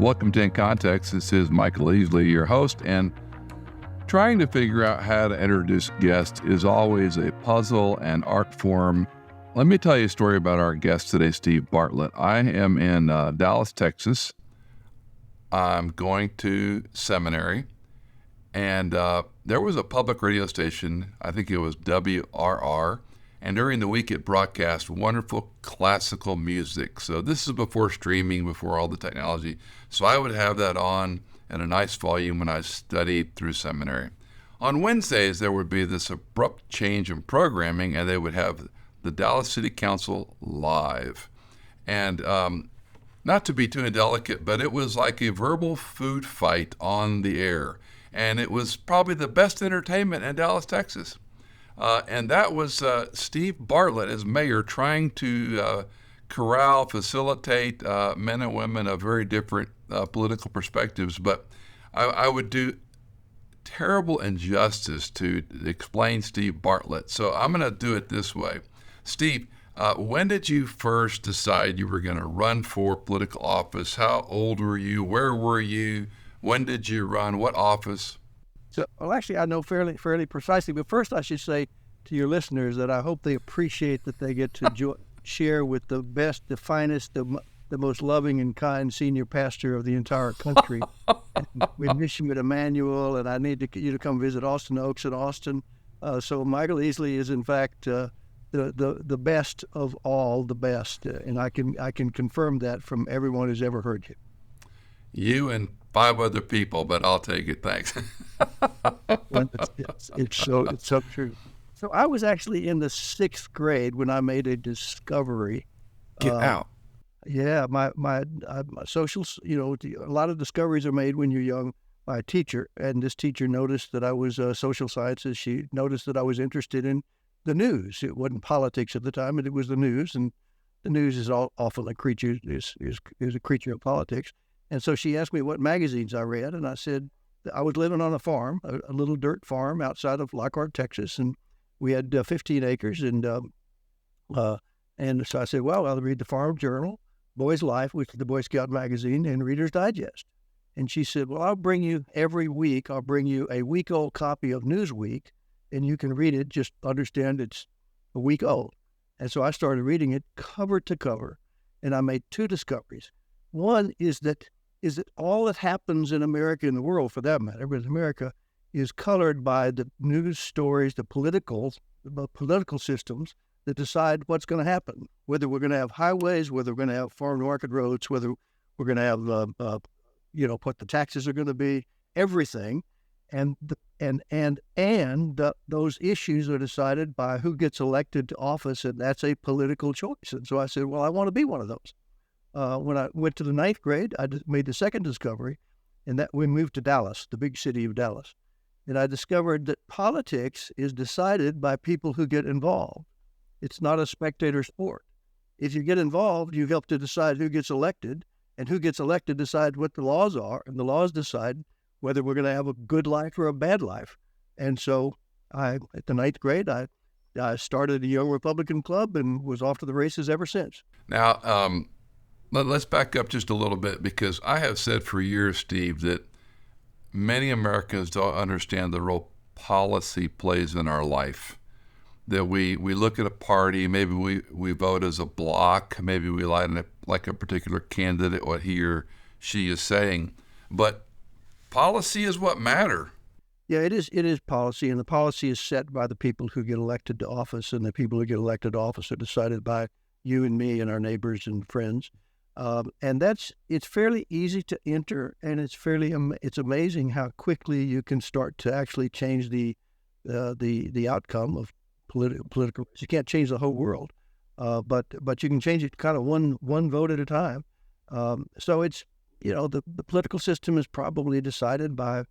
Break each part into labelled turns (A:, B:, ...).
A: Welcome to inContext. This is Michael Easley, your host, and trying to figure out how to introduce guests is always a puzzle and art form. Let me tell you a story about our guest today, Steve Bartlett. I am in Dallas, Texas. I'm going to seminary, and there was a public radio station, I think it was WRR, and during the week it broadcast wonderful classical music. So this is before streaming, before all the technology. So I would have that on in a nice volume when I studied through seminary. On Wednesdays, there would be this abrupt change in programming, and they would have the Dallas City Council live. And not to be too indelicate, but it was like a verbal food fight on the air. And it was probably the best entertainment in Dallas, Texas. And that was Steve Bartlett as mayor trying to corral, facilitate men and women of very different political perspectives. But I would do terrible injustice to explain Steve Bartlett. So I'm going to do it this way. Steve, when did you first decide you were going to run for political office? How old were you? Where were you? When did you run? What office?
B: So, well, actually, I know fairly precisely. But first, I should say to your listeners that I hope they appreciate that they get to share with the best, the finest, the most loving and kind senior pastor of the entire country. We miss you at Emmanuel, and I need you to come visit Austin Oaks and Austin. So Michael Easley is, in fact, the best of all the best, and I can confirm that from everyone who's ever heard you.
A: You and 5 other people, but I'll take it. Thanks.
B: It's so true. So I was actually in the 6th grade when I made a discovery.
A: Get out.
B: Yeah, my social, a lot of discoveries are made when you're young by a teacher, and this teacher noticed that I was social sciences. She noticed that I was interested in the news. It wasn't politics at the time, but it was the news, and the news is often a creature is a creature of politics. And so she asked me what magazines I read, and I said I was living on a farm, a little dirt farm outside of Lockhart, Texas, and we had 15 acres, and so I said, well, I'll read the Farm Journal, Boy's Life, which is the Boy Scout magazine, and Reader's Digest. And she said, well, I'll bring you every week, I'll bring you a week-old copy of Newsweek, and you can read it, just understand it's a week old. And so I started reading it cover to cover, and I made 2 discoveries. One is that all that happens in America, in the world for that matter, but America is colored by the news stories, the political systems that decide what's going to happen, whether we're going to have highways, whether we're going to have farm to market roads, whether we're going to have, what the taxes are going to be, everything. And those issues are decided by who gets elected to office, and that's a political choice. And so I said, well, I want to be one of those. When I went to the 9th grade, I made the second discovery, and that we moved to Dallas, the big city of Dallas. And I discovered that politics is decided by people who get involved. It's not a spectator sport. If you get involved, you help to decide who gets elected, and who gets elected decide what the laws are, and the laws decide whether we're going to have a good life or a bad life. And so at the 9th grade, I started a Young Republican Club and was off to the races ever since.
A: Now, let's back up just a little bit, because I have said for years, Steve, that many Americans don't understand the role policy plays in our life. That we look at a party, maybe we vote as a block, maybe we like a particular candidate, what he or she is saying, but policy is what matter.
B: Yeah, it is policy, and the policy is set by the people who get elected to office, and the people who get elected to office are decided by you and me and our neighbors and friends. And it's fairly easy to enter, and it's amazing how quickly you can start to actually change the outcome of political. You can't change the whole world, but you can change it kind of one vote at a time. So it's the political system is probably decided by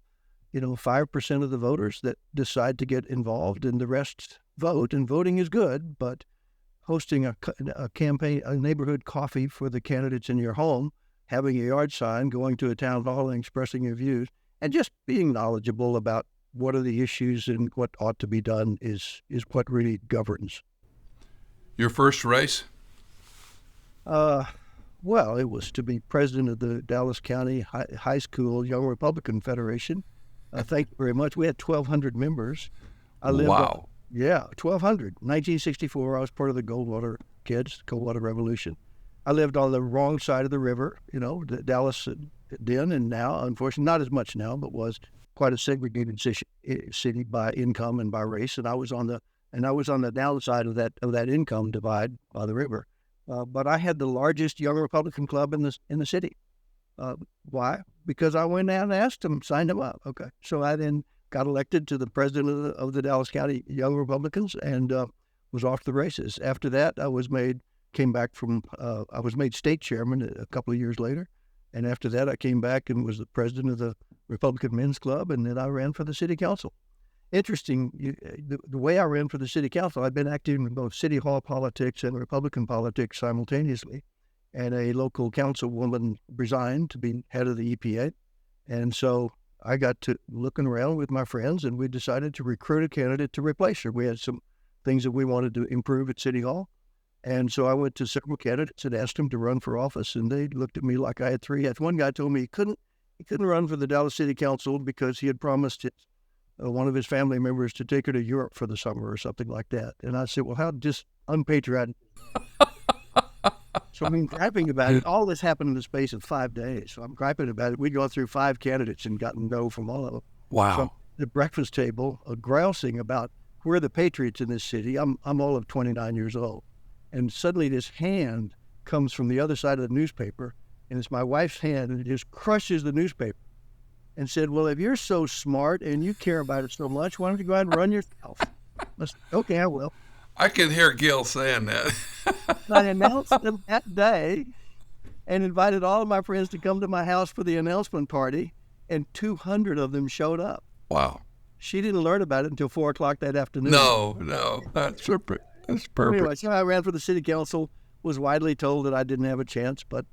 B: 5% of the voters that decide to get involved, and the rest vote. And voting is good, but hosting a campaign, a neighborhood coffee for the candidates in your home, having a yard sign, going to a town hall and expressing your views, and just being knowledgeable about what are the issues and what ought to be done is what really governs.
A: Your first race?
B: Well, it was to be president of the Dallas County High School Young Republican Federation. Thank you very much. We had 1,200 members. I lived
A: Wow.
B: Yeah, 1,200. 1964, I was part of the Goldwater kids, Goldwater Revolution. I lived on the wrong side of the river, the Dallas then and now, unfortunately, not as much now, but was quite a segregated city by income and by race. And I was on the downside of that income divide by the river. But I had the largest young Republican club in the city. Why? Because I went out and asked them, signed them up. Okay, so I then got elected to the president of the Dallas County Young Republicans and was off to the races. After that, I was made state chairman a couple of years later. And after that, I came back and was the president of the Republican Men's Club, and then I ran for the city council. Interesting, the way I ran for the city council, I've been active in both city hall politics and Republican politics simultaneously. And a local councilwoman resigned to be head of the EPA. And so I got to looking around with my friends, and we decided to recruit a candidate to replace her. We had some things that we wanted to improve at City Hall. And so I went to several candidates and asked them to run for office, and they looked at me like I had three heads. One guy told me he couldn't run for the Dallas City Council because he had promised one of his family members to take her to Europe for the summer or something like that. And I said, well, how just unpatriotic. So I'm griping about it. All this happened in the space of 5 days. So I'm griping about it. We'd gone through 5 candidates and gotten no from all of them.
A: Wow.
B: So I'm at the breakfast table, grousing about who are the patriots in this city. I'm all of 29 years old. And suddenly this hand comes from the other side of the newspaper, and it's my wife's hand, and it just crushes the newspaper and said, well, if you're so smart and you care about it so much, why don't you go out and run yourself? I said, okay, I will.
A: I can hear Gil saying that.
B: I announced them that day and invited all of my friends to come to my house for the announcement party, and 200 of them showed up.
A: Wow.
B: She didn't learn about it until 4 o'clock that afternoon.
A: No, that's perfect. That's perfect.
B: Anyway, so I ran for the city council, was widely told that I didn't have a chance, but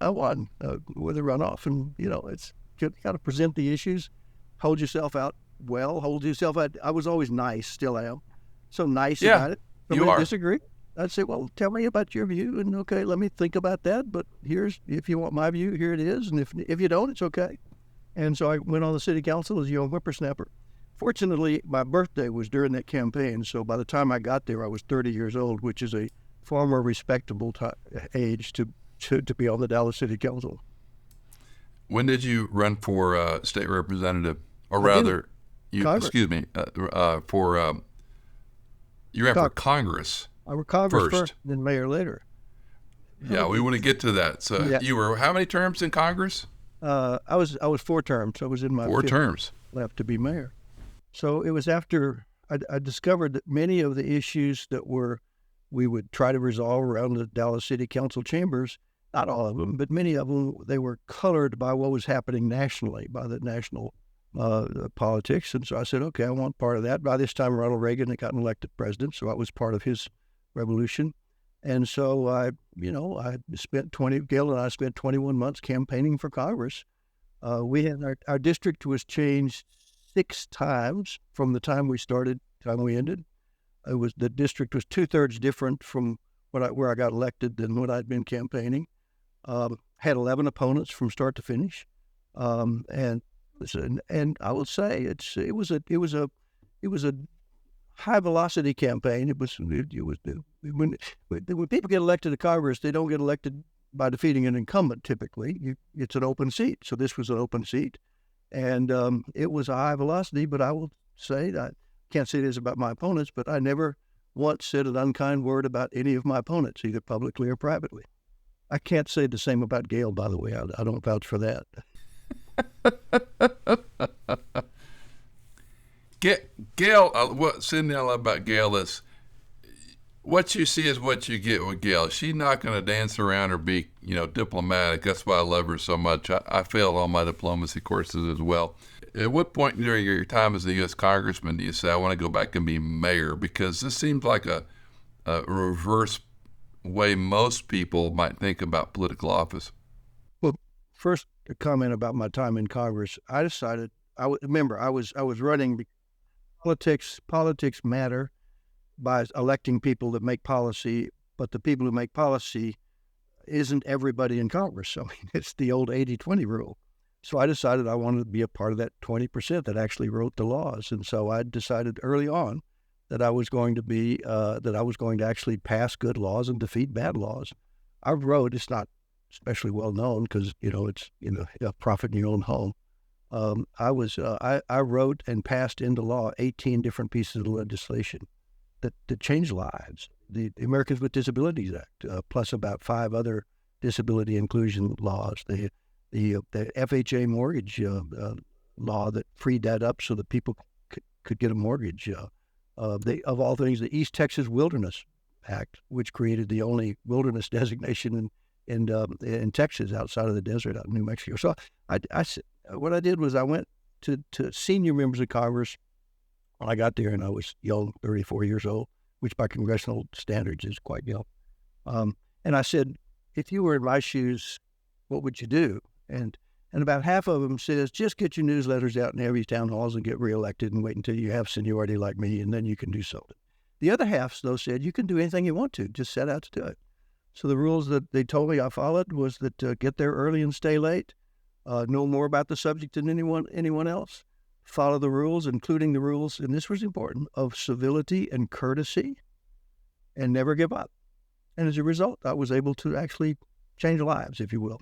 B: I won with a runoff. And, it's you got to present the issues, hold yourself out well, hold yourself out. I was always nice, still am. So nice about it.
A: You are.
B: Disagree. I'd say, well, tell me about your view, and okay, let me think about that. But if you want my view, here it is. And if you don't, it's okay. And so I went on the city council as a young whippersnapper. Fortunately, my birthday was during that campaign, so by the time I got there, I was 30 years old, which is a far more respectable age to be on the Dallas City Council.
A: When did you run for state representative, or
B: Congress.
A: you ran for Congress?
B: I was Congress first, then mayor later.
A: Yeah, we want to get to that. So You were how many terms in Congress?
B: I was 4 terms. I was in my
A: 4
B: fifth
A: terms
B: left to be mayor. So it was after I discovered that many of the issues that we would try to resolve around the Dallas City Council chambers, not all of them, but many of them, they were colored by what was happening nationally, by the national politics. And so I said, okay, I want part of that. By this time, Ronald Reagan had gotten elected president, so I was part of his revolution. And so Gail and I spent 21 months campaigning for Congress. We had our district was changed 6 times from the time we started to the time we ended. The district was 2/3 different from where I got elected than what I'd been campaigning. Had 11 opponents from start to finish, and I will say it was a high velocity campaign. It was when people get elected to Congress, they don't get elected by defeating an incumbent. Typically, it's an open seat. So this was an open seat. And it was a high velocity, but I will say, I can't say this about my opponents, but I never once said an unkind word about any of my opponents, either publicly or privately. I can't say the same about Gail, by the way. I don't vouch for that.
A: Gail, what Cindy I love about Gail is what you see is what you get with Gail. She's not going to dance around or be, diplomatic. That's why I love her so much. I failed all my diplomacy courses as well. At what point during your time as a U.S. congressman do you say, I want to go back and be mayor? Because this seems like a reverse way most people might think about political office.
B: Well, first, a comment about my time in Congress. I decided, I was running. Politics matter by electing people that make policy, but the people who make policy isn't everybody in Congress. I mean, it's the old 80-20 rule. So I decided I wanted to be a part of that 20% that actually wrote the laws. And so I decided early on that I was going to actually pass good laws and defeat bad laws. I wrote, it's not especially well known because, it's, a profit in your own home. I wrote and passed into law 18 different pieces of legislation that changed lives. The Americans with Disabilities Act, plus about 5 other disability inclusion laws. The FHA mortgage law that freed that up so that people could get a mortgage. Of all things, the East Texas Wilderness Act, which created the only wilderness designation in Texas outside of the desert out in New Mexico. So what I did was I went to senior members of Congress when I got there, and I was young, 34 years old, which by congressional standards is quite young. And I said, if you were in my shoes, what would you do? And about half of them says, just get your newsletters out and have your town halls and get reelected and wait until you have seniority like me, and then you can do something. The other half, though, said, you can do anything you want to, just set out to do it. So the rules that they told me I followed was that get there early and stay late, know more about the subject than anyone else, follow the rules, including the rules, and this was important, of civility and courtesy, and never give up. And as a result, I was able to actually change lives, if you will,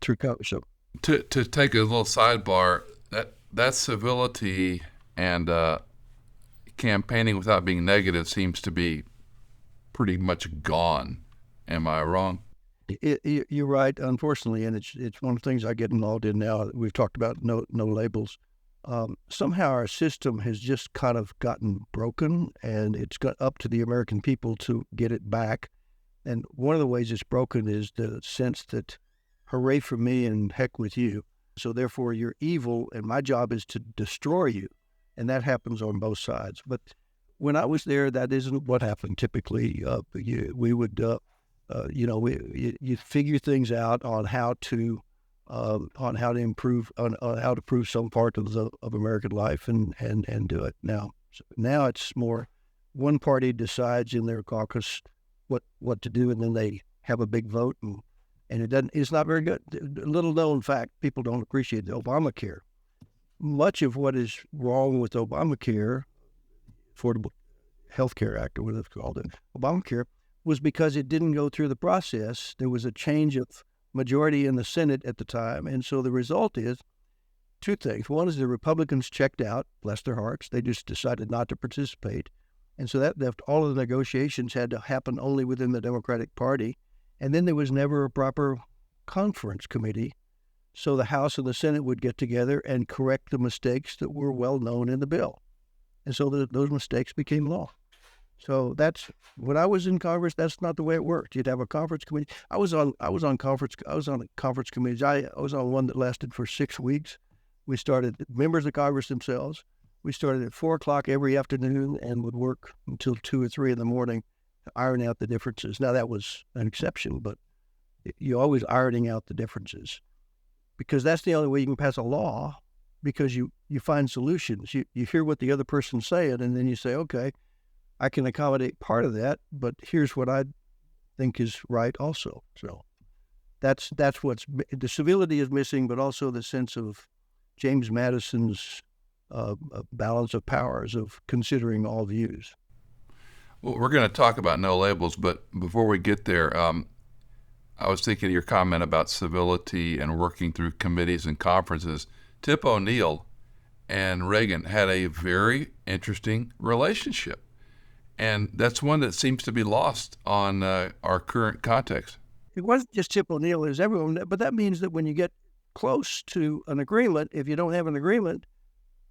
B: through Congress. So,
A: To take a little sidebar, that civility and campaigning without being negative seems to be pretty much gone. Am I wrong?
B: You're right, unfortunately, and it's one of the things I get involved in now. We've talked about no labels. Somehow our system has just kind of gotten broken, and it's got up to the American people to get it back. And one of the ways it's broken is the sense that, hooray for me and heck with you. So therefore you're evil, and my job is to destroy you. And that happens on both sides. But when I was there, that isn't what happened typically. We would, you figure things out on how to improve, on how to prove some part of American life and do it. Now it's more one party decides in their caucus what to do, and then they have a big vote, and it's not very good. Little known fact, people don't appreciate the Obamacare. Much of what is wrong with Obamacare, Affordable Health Care Act, or whatever it's called, Obamacare, was because it didn't go through the process. There was a change of majority in the Senate at the time, and so the result is two things. One is the Republicans checked out, bless their hearts. They just decided not to participate, and so that left all of the negotiations had to happen only within the Democratic Party, and then there was never a proper conference committee, so the House and the Senate would get together and correct the mistakes that were well known in the bill, and so those mistakes became law. So that's when I was in Congress. That's not the way it worked. You'd have a conference committee. I was on conference committees. I was on one that lasted for 6 weeks. We started, members of Congress themselves. We started at 4:00 every afternoon and would work until 2 or 3 in the morning to iron out the differences. Now that was an exception, but you're always ironing out the differences because that's the only way you can pass a law. Because you find solutions. You hear what the other person's saying, and then you say, okay, I can accommodate part of that, but here's what I think is right also. So that's what's the civility is missing, but also the sense of James Madison's balance of powers of considering all views.
A: Well, we're going to talk about no labels, but before we get there, I was thinking of your comment about civility and working through committees and conferences. Tip O'Neill and Reagan had a very interesting relationship. And that's one that seems to be lost on our current context.
B: It wasn't just Tip O'Neill, it was everyone. But that means that when you get close to an agreement, if you don't have an agreement,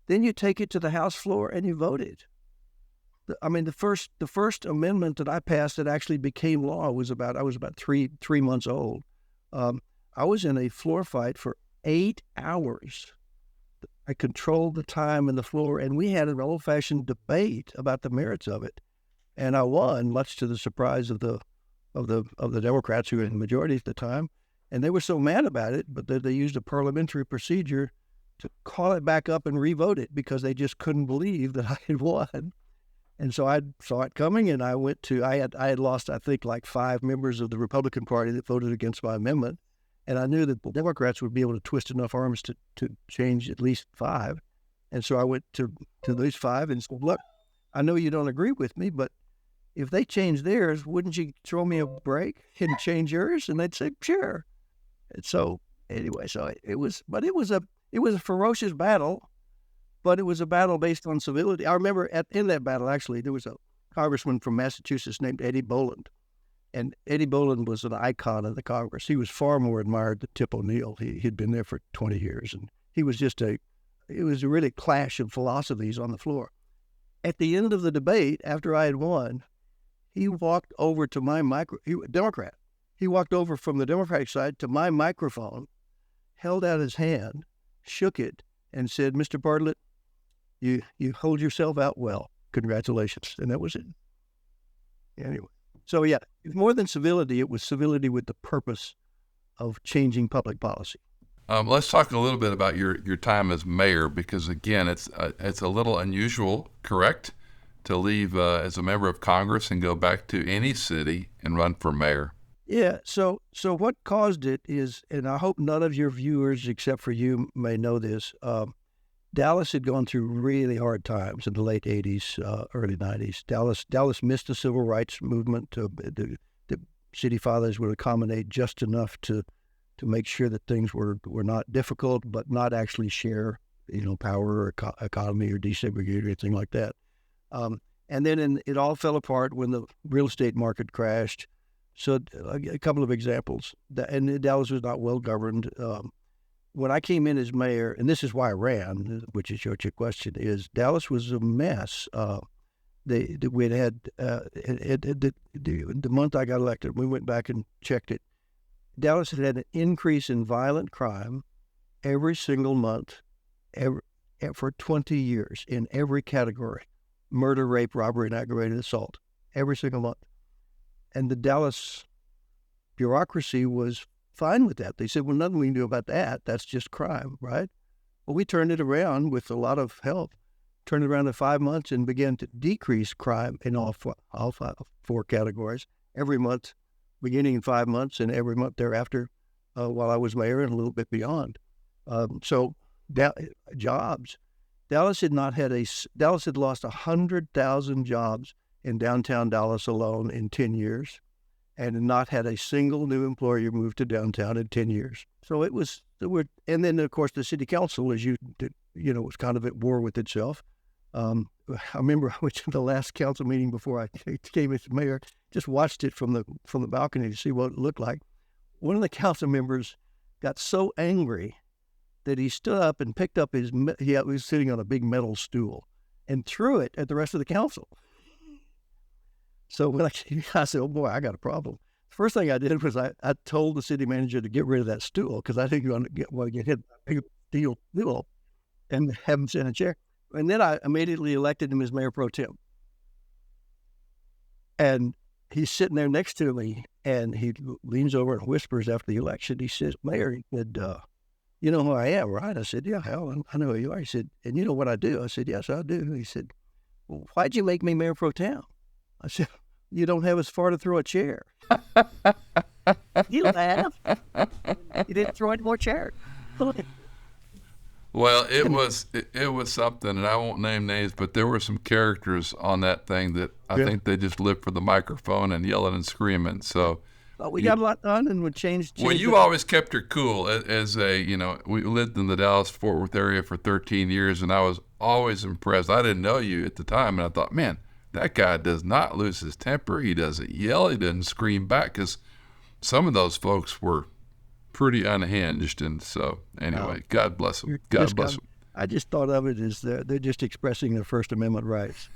B: then you take it to the House floor and you vote it. I mean, the first amendment that I passed that actually became law I was about three months old. I was in a floor fight for 8 hours. I controlled the time in the floor, and we had an old-fashioned debate about the merits of it. And I won, much to the surprise of the Democrats who were in the majority at the time. And they were so mad about it, but they used a parliamentary procedure to call it back up and revote it because they just couldn't believe that I had won. And so I saw it coming, and I had lost, I think, like 5 members of the Republican Party that voted against my amendment. And I knew that the Democrats would be able to twist enough arms to change at least 5. And so I went to those 5 and said, look, I know you don't agree with me, but if they change theirs, wouldn't you throw me a break and change yours? And they'd say, sure. And so anyway, it was a ferocious battle. But it was a battle based on civility. I remember in that battle, actually, there was a congressman from Massachusetts named Eddie Boland. And Eddie Boland was an icon of the Congress. He was far more admired than Tip O'Neill. He'd been there for 20 years. And he was it was a really clash of philosophies on the floor. At the end of the debate, after I had won, he walked over to Democrat. He walked over from the Democratic side to my microphone, held out his hand, shook it, and said, Mr. Bartlett, you hold yourself out well. Congratulations. And that was it. Anyway. So yeah, more than civility, it was civility with the purpose of changing public policy.
A: Let's talk a little bit about your time as mayor, because again, it's a little unusual, correct, to leave as a member of Congress and go back to any city and run for mayor.
B: Yeah. So what caused it is, and I hope none of your viewers, except for you, may know this. Dallas had gone through really hard times in the late 80s, early 90s. Dallas missed the civil rights movement. The city fathers would accommodate just enough to make sure that things were not difficult, but not actually share, power or economy or desegregate or anything like that. And then it all fell apart when the real estate market crashed. So a couple of examples. And Dallas was not well governed. When I came in as mayor, and this is why I ran, which is your question, is Dallas was a mess. We had the month I got elected, we went back and checked it. Dallas had an increase in violent crime every single month for 20 years in every category: murder, rape, robbery, and aggravated assault, every single month. And the Dallas bureaucracy was fine with that. They said, well, nothing we can do about that. That's just crime, right? Well, we turned it around with a lot of help, turned it around in 5 months and began to decrease crime in all 4 categories every month, beginning in 5 months and every month thereafter while I was mayor and a little bit beyond. Jobs. Dallas had lost 100,000 jobs in downtown Dallas alone in 10 years. And not had a single new employer move to downtown in 10 years. So and then of course the city council, as was kind of at war with itself. I remember I went to the last council meeting before I came as mayor, just watched it from the balcony to see what it looked like. One of the council members got so angry that he stood up and picked up he was sitting on a big metal stool and threw it at the rest of the council. So when I said, oh boy, I got a problem. The first thing I did was I told the city manager to get rid of that stool because I didn't want to get hit by a big steel and have him sit in a chair. And then I immediately elected him as mayor pro tem. And he's sitting there next to me and he leans over and whispers after the election. He says, Mayor, he said, you know who I am, right? I said, yeah, hell, I know who you are. He said, and you know what I do? I said, yes, I do. He said, well, why'd you make me mayor pro tem? I said, you don't have as far to throw a chair. He laughed. You didn't throw any more chairs.
A: Well, it was something, and I won't name names, but there were some characters on that thing that I think they just lived for the microphone and yelling and screaming. So
B: we got a lot done, and we changed.
A: Well, you always kept her cool as we lived in the Dallas-Fort Worth area for 13 years, and I was always impressed. I didn't know you at the time, and I thought, man, that guy does not lose his temper. He doesn't yell. He doesn't scream back, because some of those folks were pretty unhinged. And so, anyway, God bless them. God bless them.
B: I just thought of it as they're just expressing their First Amendment rights.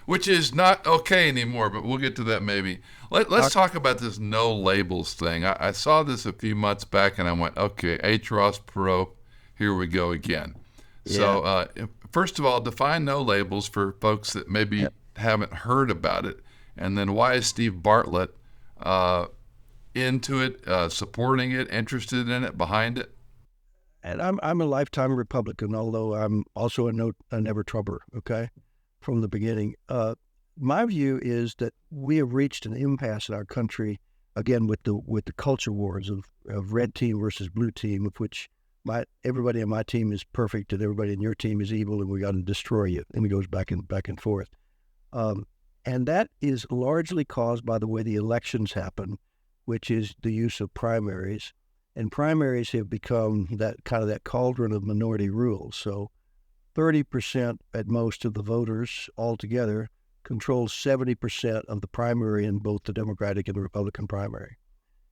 A: Which is not okay anymore, but we'll get to that maybe. Let's talk about this no labels thing. I saw this a few months back, and I went, okay, H. Ross Perot, here we go again. Yeah. So, first of all, define no labels for folks that maybe haven't heard about it. And then why is Steve Bartlett into it, supporting it, interested in it, behind it?
B: And I'm a lifetime Republican, although I'm also a never Trumper, okay? from the beginning. My view is that we have reached an impasse in our country, again, with the culture wars of red team versus blue team, of which everybody on my team is perfect and everybody in your team is evil, and we got to destroy you. And it goes back and forth. And that is largely caused by the way the elections happen, which is the use of primaries. And primaries have become that cauldron of minority rule. So 30% at most of the voters altogether controls 70% of the primary in both the Democratic and the Republican primary.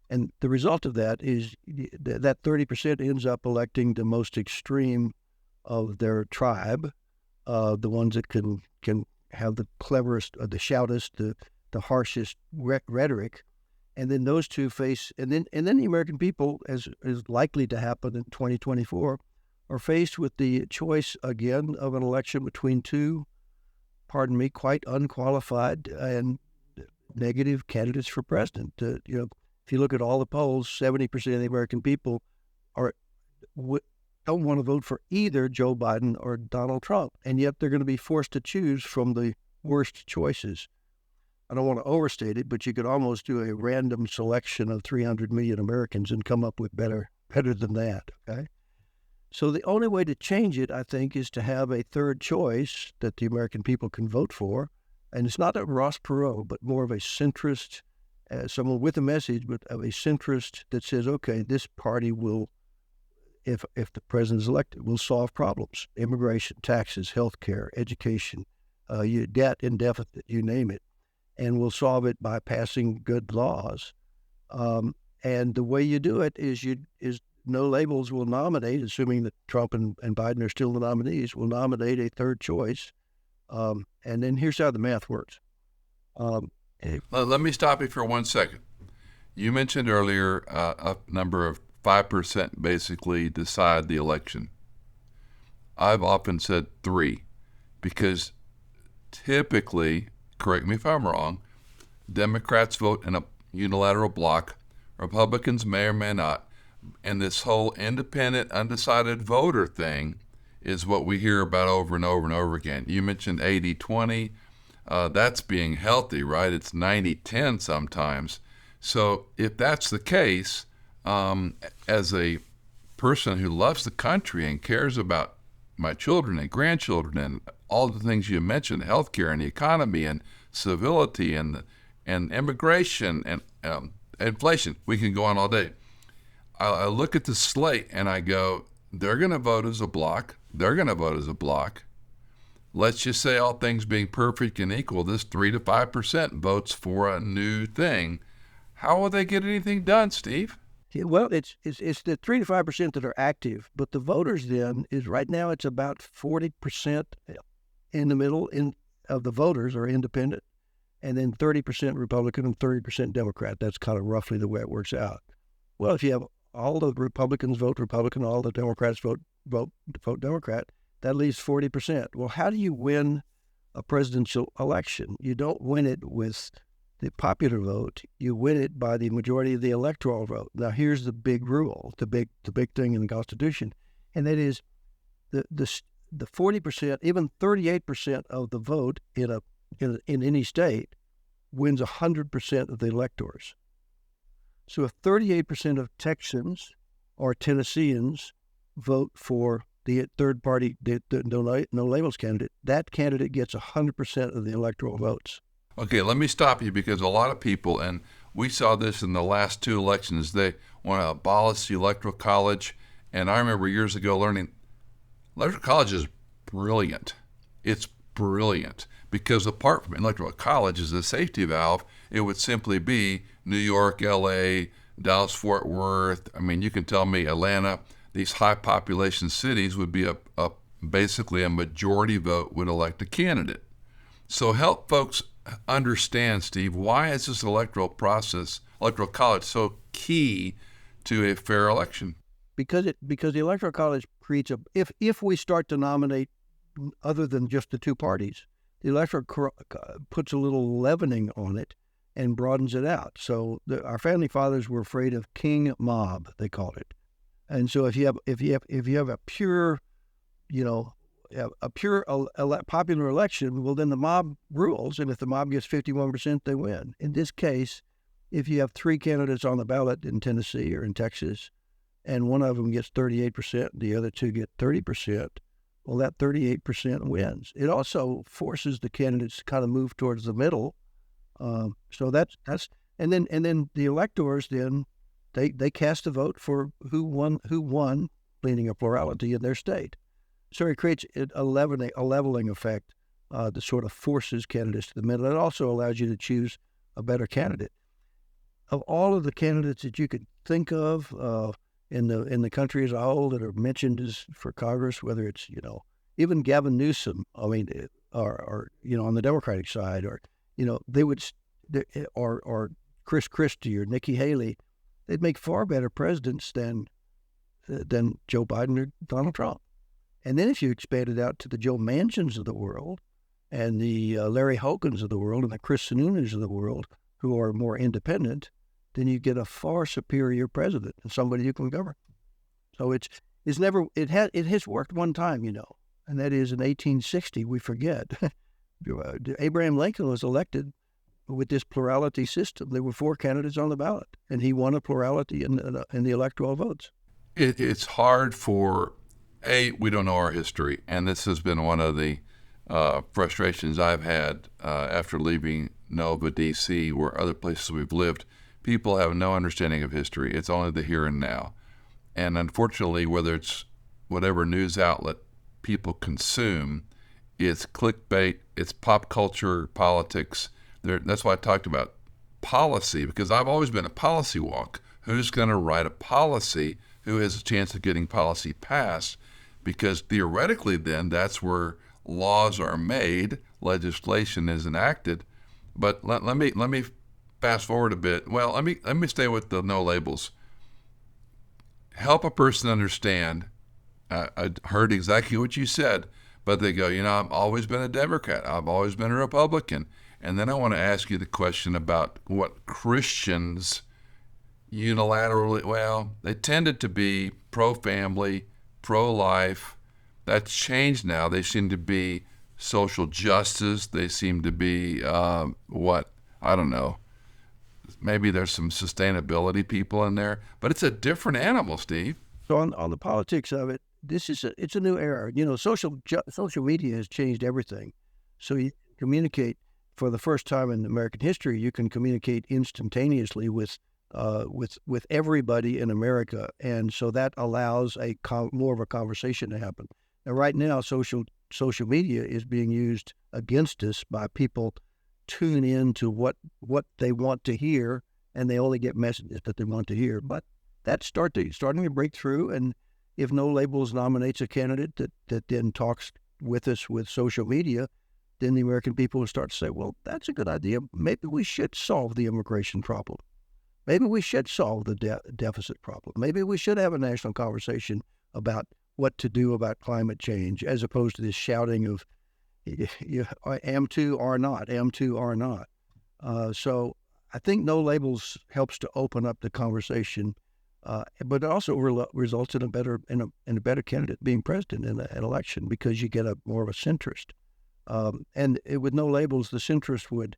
B: And the result of that is that 30% ends up electing the most extreme of their tribe, the ones that can have the cleverest, the shoutest, the harshest rhetoric. And then those two face, and then the American people, as is likely to happen in 2024, are faced with the choice again of an election between two, quite unqualified and negative candidates for president. If you look at all the polls, 70% of the American people don't want to vote for either Joe Biden or Donald Trump, and yet they're going to be forced to choose from the worst choices. I don't want to overstate it, but you could almost do a random selection of 300 million Americans and come up with better than that, okay? So the only way to change it, I think, is to have a third choice that the American people can vote for. And it's not a Ross Perot, but more of a centrist, someone with a message, but of a centrist that says, okay, this party will, if the president is elected, will solve problems: immigration, taxes, healthcare, education, debt and deficit, you name it. And we'll solve it by passing good laws. And the way you do it is no labels will nominate, assuming that Trump and Biden are still the nominees, will nominate a third choice. And then here's how the math works.
A: Let me stop you for 1 second. You mentioned earlier a number of 5% basically decide the election. I've often said 3, because typically, correct me if I'm wrong, Democrats vote in a unilateral block, Republicans may or may not, and this whole independent, undecided voter thing is what we hear about over and over and over again. You mentioned 80-20. That's being healthy, right? It's 90-10 sometimes. So if that's the case, as a person who loves the country and cares about my children and grandchildren and all the things you mentioned, healthcare and the economy and civility and immigration and inflation, we can go on all day. I look at the slate and I go, they're going to vote as a block. They're going to vote as a block. Let's just say all things being perfect and equal, this 3 to 5% votes for a new thing. How will they get anything done, Steve?
B: Yeah, well, it's the 3 to 5% that are active, but the voters then is right now it's about 40% in the middle of the voters are independent, and then 30% Republican and 30% Democrat. That's kind of roughly the way it works out. Well, if you have all the Republicans vote Republican, all the Democrats vote Democrat, that leaves 40%. Well, how do you win a presidential election? You don't win it with the popular vote. You win it by the majority of the electoral vote. Now, here's the big rule, the big thing in the Constitution, and that is the 40%, even 38% of the vote in any state wins 100% of the electors. So if 38% of Texans or Tennesseans vote for the third party, the no labels candidate, that candidate gets 100% of the electoral votes.
A: Okay, let me stop you, because a lot of people, and we saw this in the last 2 elections, they want to abolish the electoral college. And I remember years ago learning electoral college is brilliant. It's brilliant, because apart from electoral college as a safety valve, it would simply be New York, LA, Dallas, Fort Worth. I mean, you can tell me Atlanta, these high population cities would be basically a majority vote would elect a candidate. So help folks understand, Steve, why is this electoral college so key to a fair election?
B: Because the electoral college creates if we start to nominate other than just the two parties, the electoral puts a little leavening on it and broadens it out. So our founding fathers were afraid of king mob, they called it. And so if you have a pure, a pure popular election, well, then the mob rules, and if the mob gets 51%, they win. In this case, if you have three candidates on the ballot in Tennessee or in Texas, and one of them gets 38%, the other two get 30%, well, that 38% wins. It also forces the candidates to kind of move towards the middle. So that's and then the electors then they cast a vote for who won, leaning a plurality in their state. So it creates a leveling effect that sort of forces candidates to the middle. It also allows you to choose a better candidate. Of all of the candidates that you could think of in the country as a whole that are mentioned as for Congress, whether it's even Gavin Newsom, I mean, or on the Democratic side, or they would, or Chris Christie or Nikki Haley, they'd make far better presidents than Joe Biden or Donald Trump. And then if you expand it out to the Joe Manchins of the world and the Larry Hogans of the world and the Chris Sununas of the world, who are more independent, then you get a far superior president and somebody who can govern. So it has worked one time, and that is in 1860. We forget. Abraham Lincoln was elected with this plurality system. There were four candidates on the ballot, and he won a plurality in the electoral votes.
A: It's hard for, we don't know our history, and this has been one of the frustrations I've had after leaving Nova, D.C., where other places we've lived. People have no understanding of history. It's only the here and now. And unfortunately, whether it's whatever news outlet people consume, it's clickbait, it's pop culture, politics. That's why I talked about policy, because I've always been a policy wonk. Who's going to write a policy? Who has a chance of getting policy passed? Because theoretically then, that's where laws are made, legislation is enacted. But let me fast forward a bit. Well, let me stay with the no labels. Help a person understand. I heard exactly what you said, but they go, I've always been a Democrat. I've always been a Republican. And then I want to ask you the question about what Christians unilaterally, well, they tended to be pro-family, pro-life. That's changed now. They seem to be social justice. They seem to be, I don't know. Maybe there's some sustainability people in there, but it's a different animal, Steve.
B: So on the politics of it, it's a new era. Social media has changed everything. So you communicate for the first time in American history. You can communicate instantaneously with everybody in America, and so that allows more of a conversation to happen. Now, right now, social media is being used against us by people tune in to what they want to hear, and they only get messages that they want to hear. But that's starting to break through, and if No Labels nominates a candidate that then talks with us with social media, then the American people will start to say, well, that's a good idea. Maybe we should solve the immigration problem. Maybe we should solve the deficit problem. Maybe we should have a national conversation about what to do about climate change, as opposed to this shouting of, am to or not, am to or not. So I think No Labels helps to open up the conversation, but it also results in a better candidate being president in an election, because you get more of a centrist. And with No Labels, the centrist would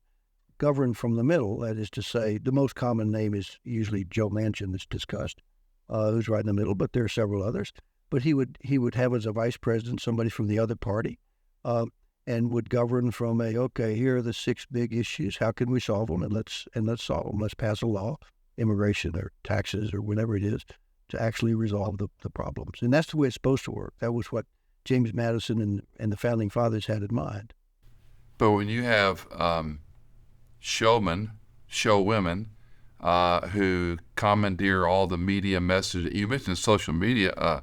B: govern from the middle. That is to say, the most common name is usually Joe Manchin that's discussed, who's right in the middle, but there are several others. But he would have as a vice president somebody from the other party, and would govern from here are the 6 big issues. How can we solve them? And let's solve them. Let's pass a law, immigration or taxes or whatever it is, to actually resolve the problems. And that's the way it's supposed to work. That was what James Madison and the Founding Fathers had in mind.
A: But when you have showwomen who commandeer all the media message, you mentioned social media,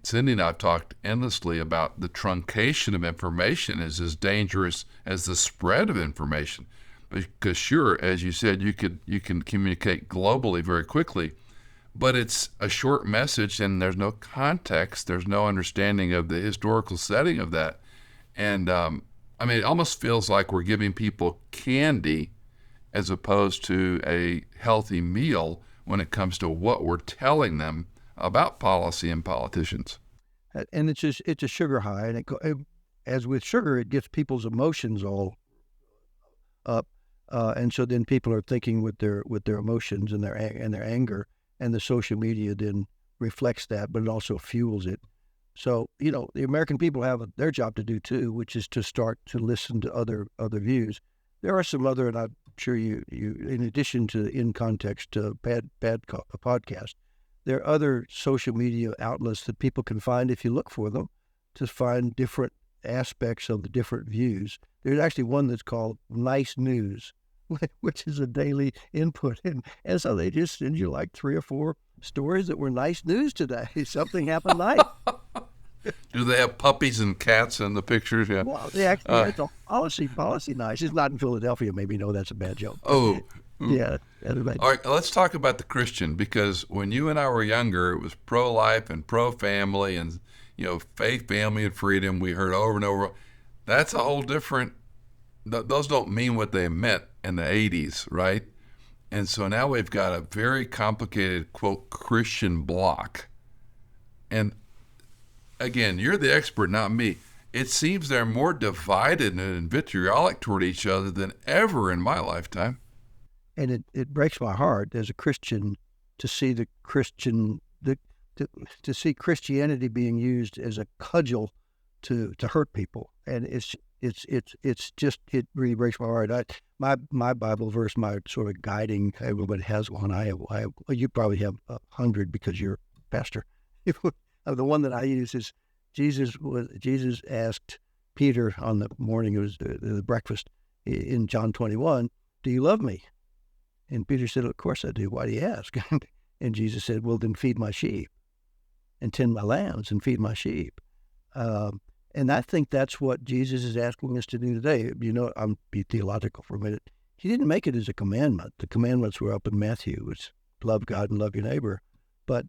A: Cindy and I have talked endlessly about the truncation of information is as dangerous as the spread of information. Because sure, as you said, you can communicate globally very quickly, but it's a short message and there's no context, there's no understanding of the historical setting of that. And it almost feels like we're giving people candy as opposed to a healthy meal when it comes to what we're telling them about policy and politicians.
B: And it's a sugar high, and as with sugar, it gets people's emotions all up, and so then people are thinking with their emotions and their anger, and the social media then reflects that, but it also fuels it. So the American people have their job to do too, which is to start to listen to other views. There are some other, and I'm sure you in addition to inContext podcast, there are other social media outlets that people can find if you look for them to find different aspects of the different views. There's actually one that's called Nice News, which is a daily input. And so they just send you like 3 or 4 stories that were nice news today. Something happened nice.
A: Do they have puppies and cats in the pictures? Yeah.
B: Well, they actually it's a policy nice. It's not in Philadelphia. Maybe that's a bad joke.
A: Oh.
B: Yeah.
A: All right, let's talk about the Christian, because when you and I were younger, it was pro-life and pro-family and, faith, family, and freedom. We heard over and over. That's a whole different, those don't mean what they meant in the 80s, right? And so now we've got a very complicated, quote, Christian bloc. And again, you're the expert, not me. It seems they're more divided and vitriolic toward each other than ever in my lifetime.
B: And it breaks my heart as a Christian to see to see Christianity being used as a cudgel to hurt people, and it's just, it really breaks my heart. My Bible verse, my sort of guiding, everybody has one. I have you probably have 100 because you're a pastor. The one that I use is Jesus asked Peter on the morning of the breakfast in John 21, "Do you love me?" And Peter said, "Of course I do. Why do you ask?" And Jesus said, "Well, then feed my sheep and tend my lambs and feed my sheep." And I think that's what Jesus is asking us to do today. I'm be theological for a minute. He didn't make it as a commandment. The commandments were up in Matthew. It's love God and love your neighbor. But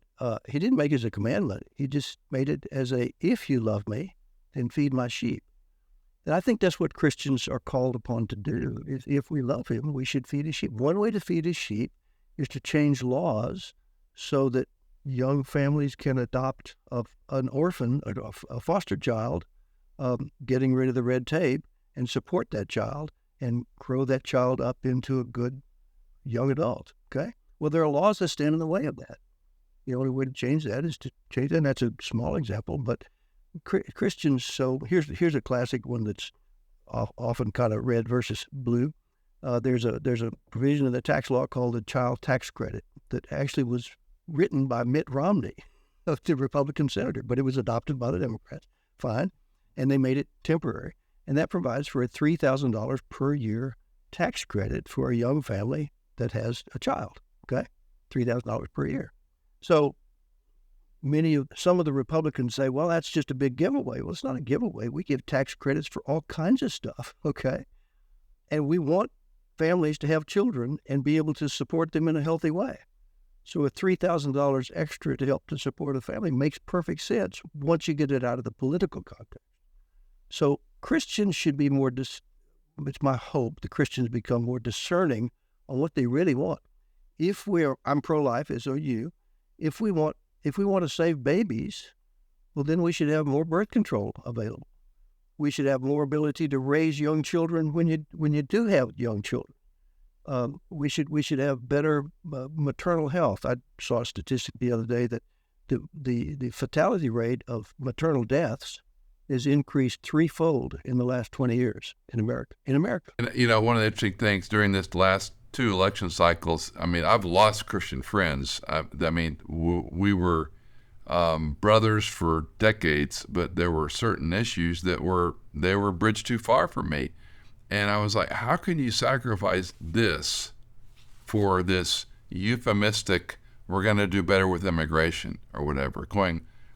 B: he didn't make it as a commandment. He just made it as if you love me, then feed my sheep. And I think that's what Christians are called upon to do. If we love him, we should feed his sheep. One way to feed his sheep is to change laws so that young families can adopt an orphan, a foster child, getting rid of the red tape and support that child and grow that child up into a good young adult. Okay? Well, there are laws that stand in the way of that. The only way to change that is to change that, and that's a small example, but Christians, so here's a classic one that's often kind of red versus blue. There's a provision in the tax law called the child tax credit that actually was written by Mitt Romney, the Republican senator, but it was adopted by the Democrats. Fine. And they made it temporary. And that provides for a $3,000 per year tax credit for a young family that has a child. Okay? $3,000 per year. So some of the Republicans say, well, that's just a big giveaway. Well, it's not a giveaway. We give tax credits for all kinds of stuff, okay? And we want families to have children and be able to support them in a healthy way. So a $3,000 extra to help to support a family makes perfect sense once you get it out of the political context. So Christians should be more, it's my hope, the Christians become more discerning on what they really want. I'm pro-life, as are you. If we want to save babies, well, then we should have more birth control available. We should have more ability to raise young children when you do have young children. We should have better maternal health. I saw a statistic the other day that the fatality rate of maternal deaths is increased threefold in the last 20 years in America. And
A: one of the interesting things during this last 2 election cycles, I've lost Christian friends. We were brothers for decades, but there were certain issues that were bridged too far for me. And I was like, how can you sacrifice this for this euphemistic, we're going to do better with immigration or whatever,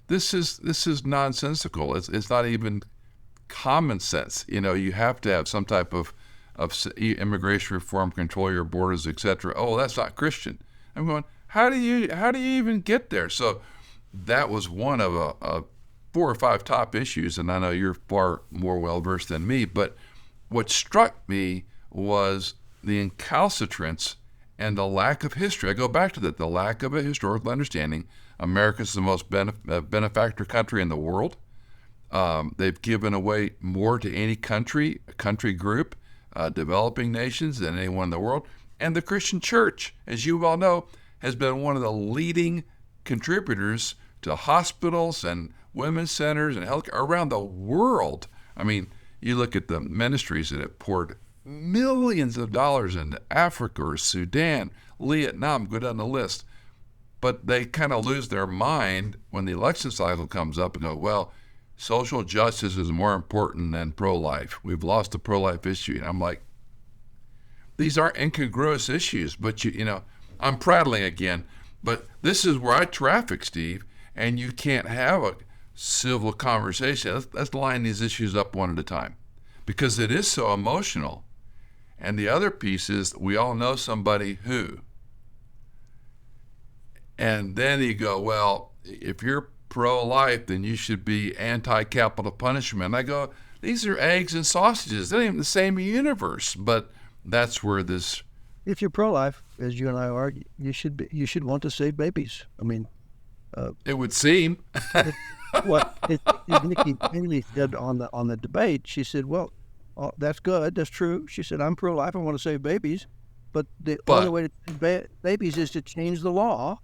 A: this is nonsensical. It's not even common sense. You have to have some type of immigration reform, control your borders, etc. Oh, that's not Christian. I'm going, how do you even get there? So that was one of a 4 or 5 top issues, and I know you're far more well-versed than me, but what struck me was the incalcitrance and the lack of history. I go back to that, the lack of a historical understanding. America's the most benefactor country in the world. They've given away more to any country group, developing nations than anyone in the world. And the Christian church, as you well know, has been one of the leading contributors to hospitals and women's centers and healthcare around the world. I mean, you look at the ministries that have poured millions of dollars into Africa or Sudan, Vietnam, go down the list. But they kind of lose their mind when the election cycle comes up and go, well, social justice is more important than pro-life. We've lost the pro-life issue. And I'm like, these are incongruous issues, but you know, I'm prattling again, but this is where I traffic, Steve, and you can't have a civil conversation. Let's line these issues up one at a time, because it is so emotional. And the other piece is we all know somebody who. And then you go, well, if you're pro-life, then you should be anti-capital punishment. And I go, these are eggs and sausages. They're not even the same universe. But that's where this.
B: If you're pro-life, as you and I are, you should want to save babies. I mean,
A: it would seem.
B: What Nikki Haley said on the debate, she said, "Well, that's good, that's true." She said, "I'm pro-life. I want to save babies, but the only way to save babies is to change the law,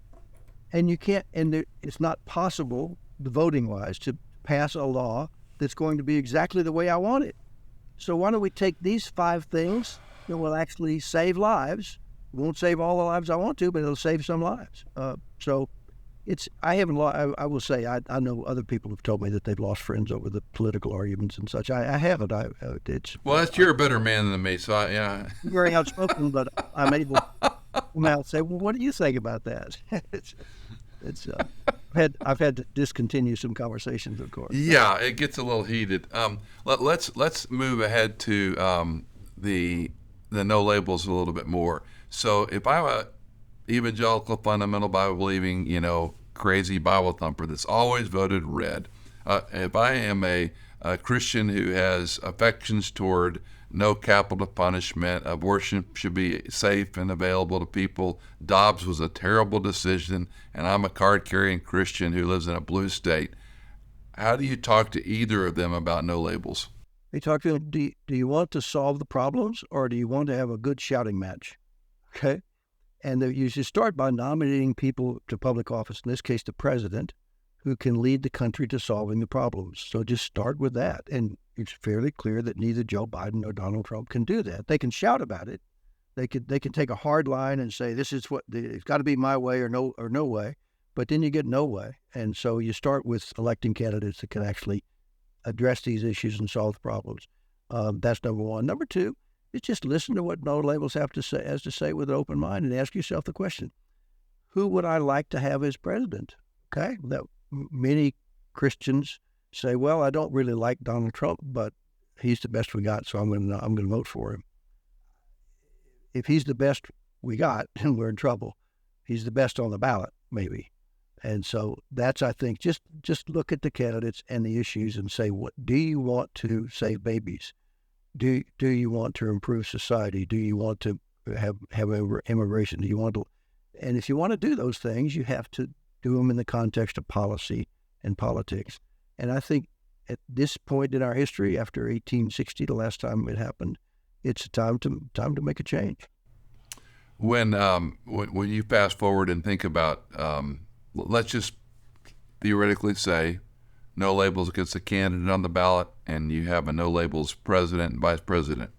B: and you can't. And it's not possible, voting-wise, to pass a law that's going to be exactly the way I want it. So why don't we take these 5 things that will actually save lives? It won't save all the lives I want to, but it'll save some lives." So. I will say, I know other people have told me that they've lost friends over the political arguments and such. I haven't.
A: You're a better man than me, so yeah.
B: Very outspoken, but I'm able to come out and say, well, what do you think about that? I've had to discontinue some conversations, of course.
A: Yeah, it gets a little heated. Let's move ahead to the no labels a little bit more. So if I'm a evangelical, fundamental, Bible-believing, crazy Bible thumper that's always voted red. If I am a Christian who has affections toward no capital punishment, abortion should be safe and available to people, Dobbs was a terrible decision, and I'm a card-carrying Christian who lives in a blue state, how do you talk to either of them about no labels?
B: They talk to them, do you want to solve the problems, or do you want to have a good shouting match? Okay? And you should start by nominating people to public office, in this case the president, who can lead the country to solving the problems. So just start with that. And it's fairly clear that neither Joe Biden or Donald Trump can do that. They can shout about it. They can take a hard line and say, this is what, it's got to be my way or no way. But then you get no way. And so you start with electing candidates that can actually address these issues and solve the problems. That's number one. Number two, is just listen to what no labels has to say with an open mind, and ask yourself the question, who would I like to have as president? Okay, that many Christians say, well, I don't really like Donald Trump, but he's the best we got, so I'm going to vote for him. If he's the best we got, then we're in trouble. He's the best on the ballot, maybe. And so that's, I think, just look at the candidates and the issues and say, what do you want to save babies? Do you want to improve society? Do you want to have immigration? Do you want to? And if you want to do those things, you have to do them in the context of policy and politics. And I think at this point in our history, after 1860, the last time it happened, it's time to make a change.
A: When you fast forward and think about, let's just theoretically say, no labels against a candidate on the ballot, and you have a no labels president and vice president.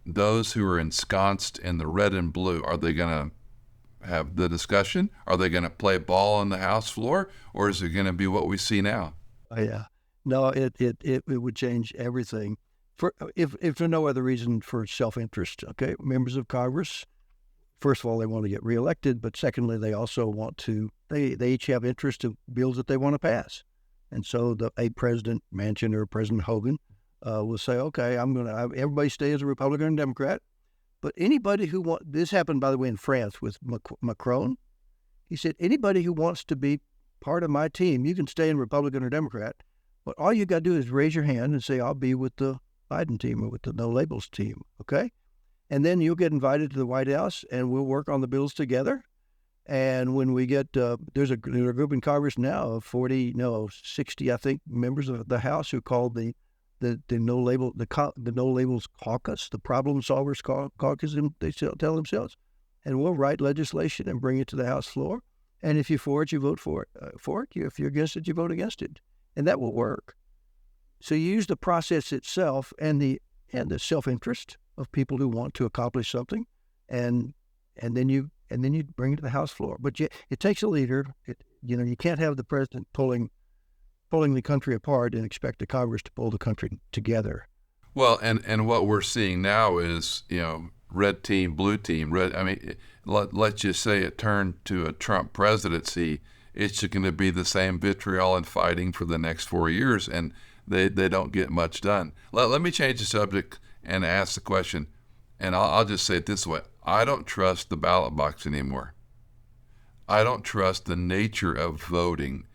A: Those who are ensconced in the red and blue, are they going to have the discussion? Are they going to play ball on the House floor, or is it going to be what we see now?
B: Yeah, no, it would change everything. If for no other reason, for self-interest. Okay, members of Congress, first of all, they want to get reelected, but secondly, they also want to. They each have interest in bills that they want to pass. And so a President Manchin or President Hogan will say, okay, everybody stay as a Republican and Democrat. But anybody who this happened, by the way, in France with Macron. He said, anybody who wants to be part of my team, you can stay in Republican or Democrat. But all you got to do is raise your hand and say, I'll be with the Biden team or with the no labels team. Okay. And then you'll get invited to the White House, and we'll work on the bills together. And when we get, there's a group in Congress now of 60, I think, members of the House who called the no labels caucus, the problem solvers caucus, they tell themselves. And we'll write legislation and bring it to the House floor. And if you're for it, you vote for it. If you're against it, you vote against it. And that will work. So you use the process itself and the self-interest of people who want to accomplish something, and then you bring it to the House floor. But it takes a leader. You can't have the president pulling the country apart and expect the Congress to pull the country together.
A: Well, and what we're seeing now is, red team, blue team. Let's just say it turned to a Trump presidency. It's just going to be the same vitriol and fighting for the next 4 years, and they don't get much done. Let me change the subject and ask the question, and I'll just say it this way. I don't trust the ballot box anymore. I don't trust the nature of voting,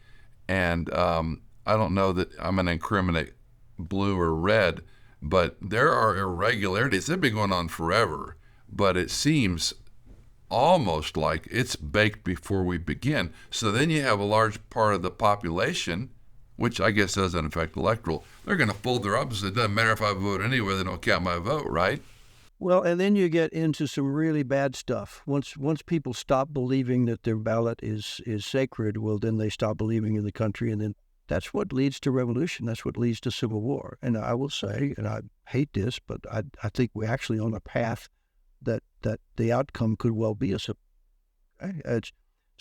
A: and I don't know that I'm going to incriminate blue or red, but there are irregularities. They've been going on forever, but it seems almost like it's baked before we begin. So then you have a large part of the population, which I guess doesn't affect electoral. They're going to fold their arms and say, it doesn't matter if I vote anyway, they don't count my vote, right?
B: Well, and then you get into some really bad stuff. Once people stop believing that their ballot is sacred, well, then they stop believing in the country, and then that's what leads to revolution. That's what leads to civil war. And I will say, and I hate this, but I think we're actually on a path that the outcome could well be a civil war.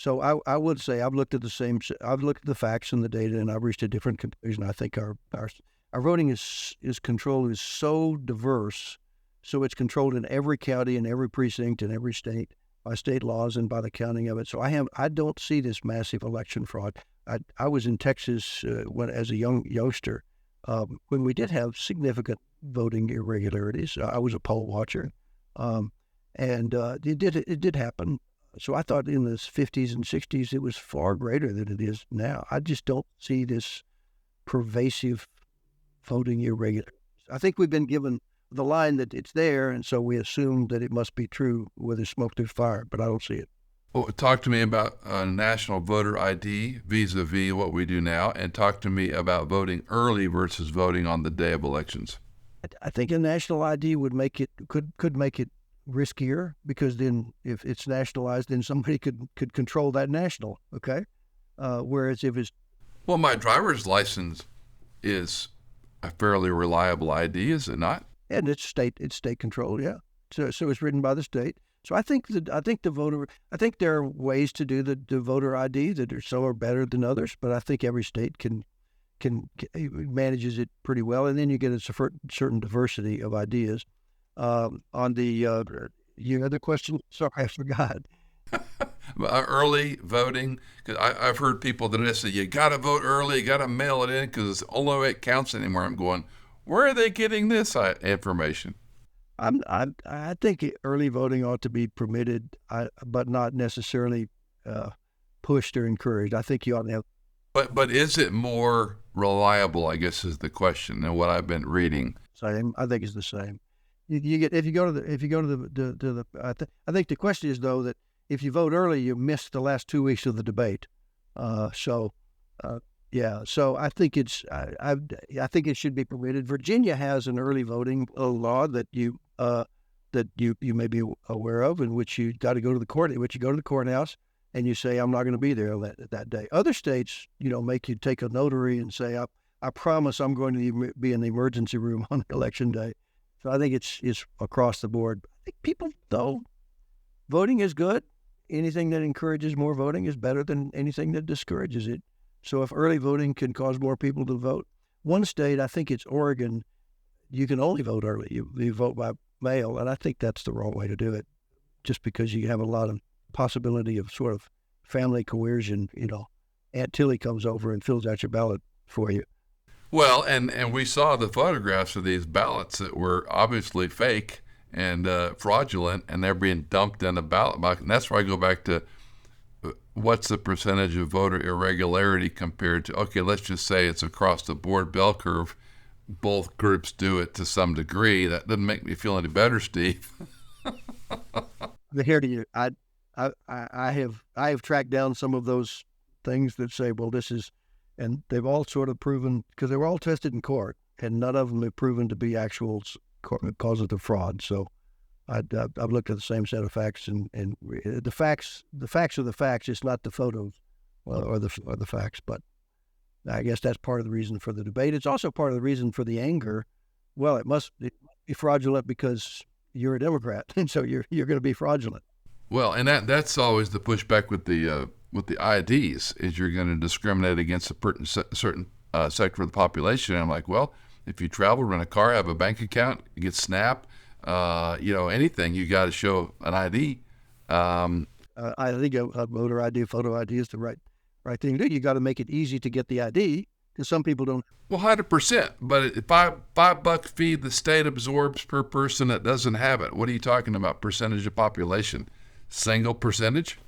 B: So I would say I've looked at the facts and the data, and I've reached a different conclusion. I think our voting is controlled is so diverse, so it's controlled in every county and every precinct in every state by state laws and by the counting of it. So I don't see this massive election fraud. I was in Texas as a youngster when we did have significant voting irregularities. I was a poll watcher, and it did happen. So I thought in the 50s and 60s it was far greater than it is now. I just don't see this pervasive voting irregularities. I think we've been given the line that it's there, and so we assume that it must be true where there's smoke, there's fire, but I don't see it.
A: Well, talk to me about national voter ID vis-a-vis what we do now, and talk to me about voting early versus voting on the day of elections.
B: I think a national ID would make it could make it riskier, because then if it's nationalized, then somebody could control that national. Okay, whereas if it's
A: my driver's license is a fairly reliable ID, is it not?
B: And it's state controlled, yeah. So it's written by the state. So I think there are ways to do the voter ID that some are better than others, but I think every state can manages it pretty well, and then you get a certain diversity of ideas. On the your other question, sorry, I forgot.
A: Early voting, because I've heard people that say you got to vote early, you got to mail it in because it's the only way it counts anymore. I'm going, where are they getting this information?
B: I think early voting ought to be permitted, but not necessarily pushed or encouraged. I think you ought to have.
A: But is it more reliable, I guess, is the question, than what I've been reading?
B: Same. I think it's the same. You get if you go to the I think the question is, though, that if you vote early, you miss the last 2 weeks of the debate. So I think I think it should be permitted. Virginia has an early voting law that you may be aware of, in which you got to go to the court, in which you go to the courthouse and you say, I'm not going to be there that day. Other states, make you take a notary and say, I promise I'm going to be in the emergency room on election day. So I think it's across the board. I think people, though, voting is good. Anything that encourages more voting is better than anything that discourages it. So if early voting can cause more people to vote, one state, I think it's Oregon, you can only vote early. You vote by mail, and I think that's the wrong way to do it, just because you have a lot of possibility of sort of family coercion. Aunt Tilly comes over and fills out your ballot for you.
A: Well, and we saw the photographs of these ballots that were obviously fake and fraudulent, and they're being dumped in a ballot box. And that's where I go back to what's the percentage of voter irregularity compared to, okay, let's just say it's across the board bell curve. Both groups do it to some degree. That doesn't make me feel any better, Steve.
B: Here to you, I have tracked down some of those things that say, well, this is, and they've all sort of proven, because they were all tested in court, and none of them have proven to be actual causes of fraud. So I've looked at the same set of facts, and the facts are the facts. It's not the photos or the facts. But I guess that's part of the reason for the debate. It's also part of the reason for the anger. Well, it must be fraudulent because you're a Democrat, and so you're going to be fraudulent.
A: Well, and that's always the pushback with the IDs, is you're going to discriminate against a certain sector of the population. And I'm like, well, if you travel, rent a car, have a bank account, you get SNAP, anything, you got to show an ID.
B: I think a voter ID, photo ID is the right thing to do. You got to make it easy to get the ID, because some people don't.
A: Well, 100%. But if $5 fee the state absorbs per person that doesn't have it, what are you talking about? Percentage of population? Single percentage?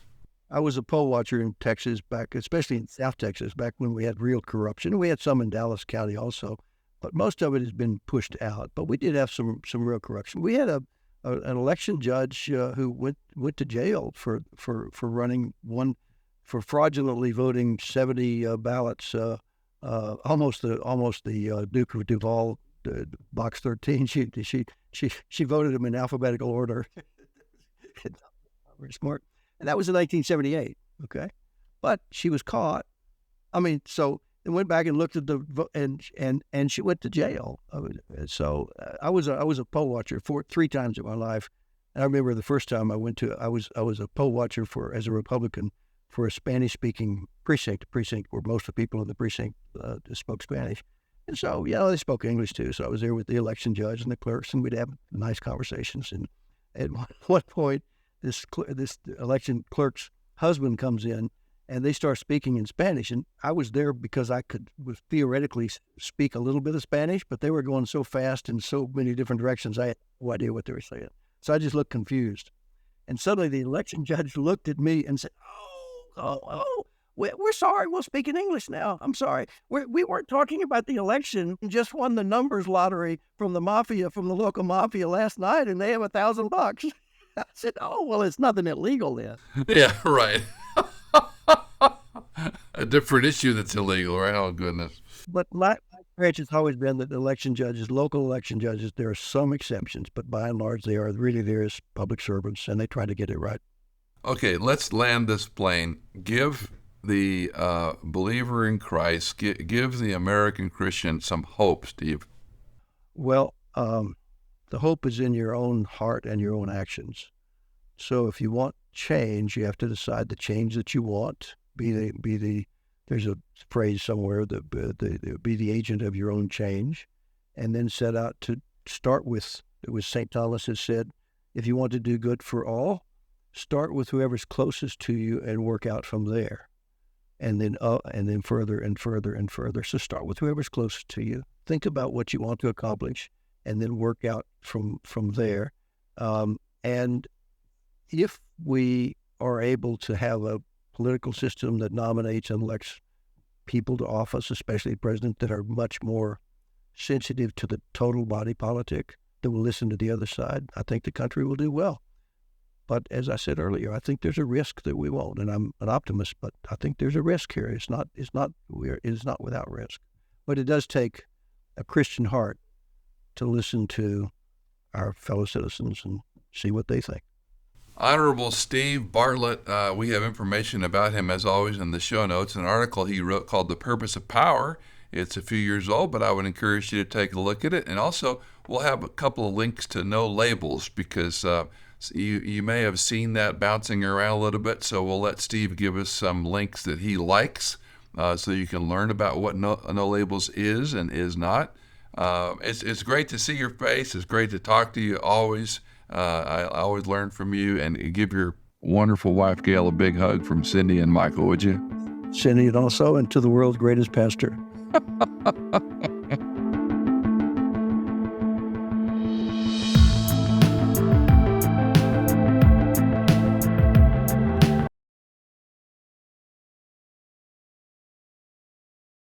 B: I was a poll watcher in Texas back, especially in South Texas, back when we had real corruption. We had some in Dallas County also, but most of it has been pushed out. But we did have some real corruption. We had an election judge who went to jail for fraudulently voting 70 ballots. Almost the Duke of Duval, box 13. She voted them in alphabetical order. Very smart. And that was in 1978, okay? But she was caught. I mean, so they went back and looked at the vote, and she went to jail. So I was a poll watcher 3 times in my life. And I remember the first time I was a poll watcher as a Republican for a Spanish-speaking precinct where most of the people in the precinct spoke Spanish. And so, they spoke English too. So I was there with the election judge and the clerks, and we'd have nice conversations. And at one point, this election clerk's husband comes in, and they start speaking in Spanish. And I was there because I could theoretically speak a little bit of Spanish, but they were going so fast in so many different directions, I had no idea what they were saying. So I just looked confused. And suddenly the election judge looked at me and said, we're sorry, we'll speak in English now. I'm sorry. We weren't talking about the election. We just won the numbers lottery from the local mafia last night, and they have $1,000. I said, oh, well, it's nothing illegal then.
A: Yeah, right. A different issue that's illegal, right? Oh, goodness.
B: But my experience has always been that local election judges, there are some exceptions, but by and large, they are really there as public servants, and they try to get it right.
A: Okay, let's land this plane. Give the believer in Christ, give the American Christian some hope, Steve.
B: Well, the hope is in your own heart and your own actions. So if you want change, you have to decide the change that you want. There's a phrase somewhere that be the agent of your own change, and then set out to start with. It was St. Thomas has said, if you want to do good for all, start with whoever's closest to you and work out from there, and then further and further and further. So start with whoever's closest to you. Think about what you want to accomplish, and then work out from there. And if we are able to have a political system that nominates and elects people to office, especially president, that are much more sensitive to the total body politic, that will listen to the other side, I think the country will do well. But as I said earlier, I think there's a risk that we won't, and I'm an optimist, but I think there's a risk here. It is not without risk. But it does take a Christian heart to listen to our fellow citizens and see what they think.
A: Honorable Steve Bartlett, we have information about him, as always, in the show notes. An article he wrote called The Purpose of Power. It's a few years old, but I would encourage you to take a look at it. And also, we'll have a couple of links to No Labels, because you may have seen that bouncing around a little bit. So we'll let Steve give us some links that he likes, so you can learn about what No Labels is and is not. It's great to see your face. It's great to talk to you always. I always learn from you, and give your wonderful wife, Gail, a big hug from Cindy and Michael, would you?
B: Cindy, and also, and to the world's greatest pastor.